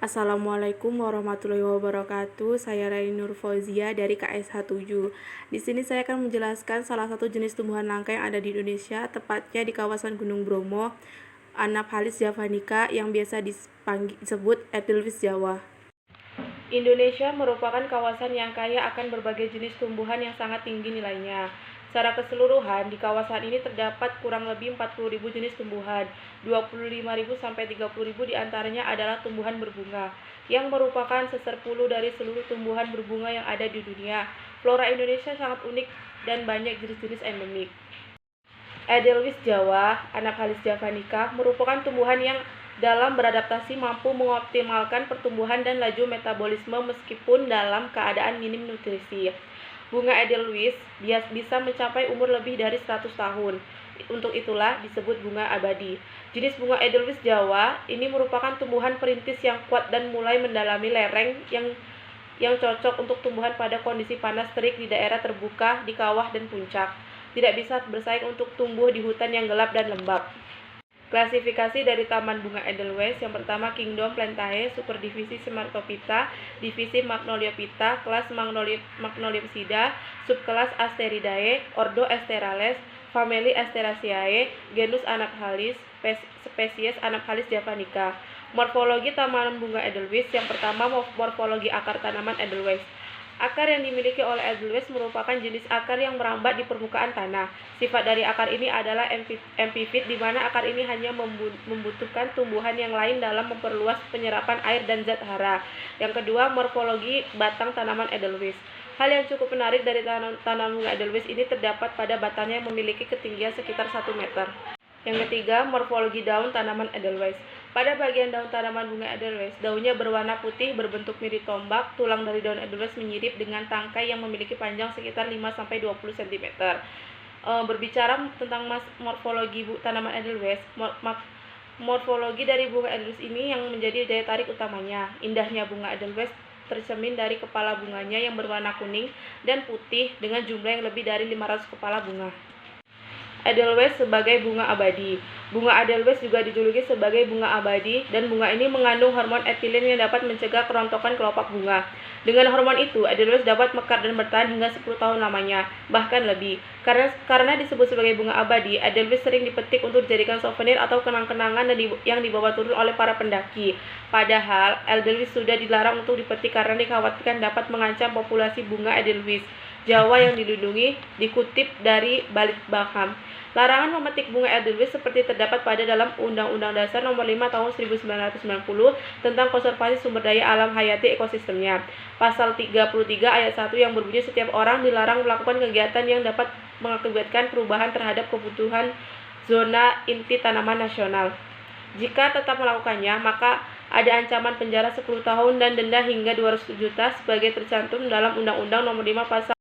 Assalamualaikum warahmatullahi wabarakatuh. Saya Raini Nur Fauzia dari KSH 7. Di sini saya akan menjelaskan salah satu jenis tumbuhan langka yang ada di Indonesia, tepatnya di kawasan Gunung Bromo, Anaphalis javanica yang biasa disebut Edelweiss Jawa. Indonesia merupakan kawasan yang kaya akan berbagai jenis tumbuhan yang sangat tinggi nilainya. Secara keseluruhan, di kawasan ini terdapat kurang lebih 40.000 jenis tumbuhan. 25.000 sampai 30.000 diantaranya adalah tumbuhan berbunga, yang merupakan seserpuluh dari seluruh tumbuhan berbunga yang ada di dunia. Flora Indonesia sangat unik dan banyak jenis-jenis endemik. Edelweiss Jawa, Anaphalis javanica, merupakan tumbuhan yang dalam beradaptasi mampu mengoptimalkan pertumbuhan dan laju metabolisme meskipun dalam keadaan minim nutrisi. Bunga Edelweiss bisa mencapai umur lebih dari 100 tahun. Untuk itulah disebut bunga abadi. Jenis bunga Edelweiss Jawa ini merupakan tumbuhan perintis yang kuat dan mulai mendalami lereng yang cocok untuk tumbuhan pada kondisi panas terik di daerah terbuka, di kawah dan puncak. Tidak bisa bersaing untuk tumbuh di hutan yang gelap dan lembab. Klasifikasi dari Taman Bunga Edelweiss yang pertama Kingdom Plantae, Superdivisi Smartophyta, Divisi Magnoliophyta, Kelas Magnoliopsida, Subkelas Asteridae, Ordo Asterales, Famili Asteraceae, Genus Anaphalis, Spesies Anaphalis javanica. Morfologi Taman Bunga Edelweiss yang pertama morfologi akar tanaman Edelweiss. Akar yang dimiliki oleh Edelweiss merupakan jenis akar yang merambat di permukaan tanah. Sifat dari akar ini adalah epifit, di mana akar ini hanya membutuhkan tumbuhan yang lain dalam memperluas penyerapan air dan zat hara. Yang kedua, morfologi batang tanaman Edelweiss. Hal yang cukup menarik dari tanaman bunga Edelweiss ini terdapat pada batangnya yang memiliki ketinggian sekitar 1 meter. Yang ketiga, morfologi daun tanaman Edelweiss. Pada bagian daun tanaman bunga Edelweiss, daunnya berwarna putih berbentuk mirip tombak. Tulang dari daun Edelweiss menyirip dengan tangkai yang memiliki panjang sekitar 5-20 cm. Berbicara tentang morfologi tanaman Edelweiss, morfologi dari bunga Edelweiss ini yang menjadi daya tarik utamanya. Indahnya bunga Edelweiss tercermin dari kepala bunganya yang berwarna kuning dan putih dengan jumlah yang lebih dari 500 kepala bunga. Edelweiss sebagai bunga abadi. Bunga Edelweiss juga dijuluki sebagai bunga abadi, dan bunga ini mengandung hormon etilen yang dapat mencegah kerontokan kelopak bunga. Dengan hormon itu, Edelweiss dapat mekar dan bertahan hingga 10 tahun lamanya, bahkan lebih. Karena disebut sebagai bunga abadi, Edelweiss sering dipetik untuk dijadikan souvenir atau kenang-kenangan yang dibawa turun oleh para pendaki. Padahal, Edelweiss sudah dilarang untuk dipetik karena dikhawatirkan dapat mengancam populasi bunga Edelweiss Jawa yang dilindungi, dikutip dari Balitbang. Larangan memetik bunga Edelweiss seperti terdapat pada dalam Undang-Undang Dasar Nomor 5 Tahun 1990 tentang konservasi sumber daya alam hayati ekosistemnya. Pasal 33 ayat 1 yang berbunyi setiap orang dilarang melakukan kegiatan yang dapat mengakibatkan perubahan terhadap kebutuhan zona inti tanaman nasional. Jika tetap melakukannya, maka ada ancaman penjara 10 tahun dan denda hingga 200 juta sebagai tercantum dalam Undang-Undang Nomor 5 Pasal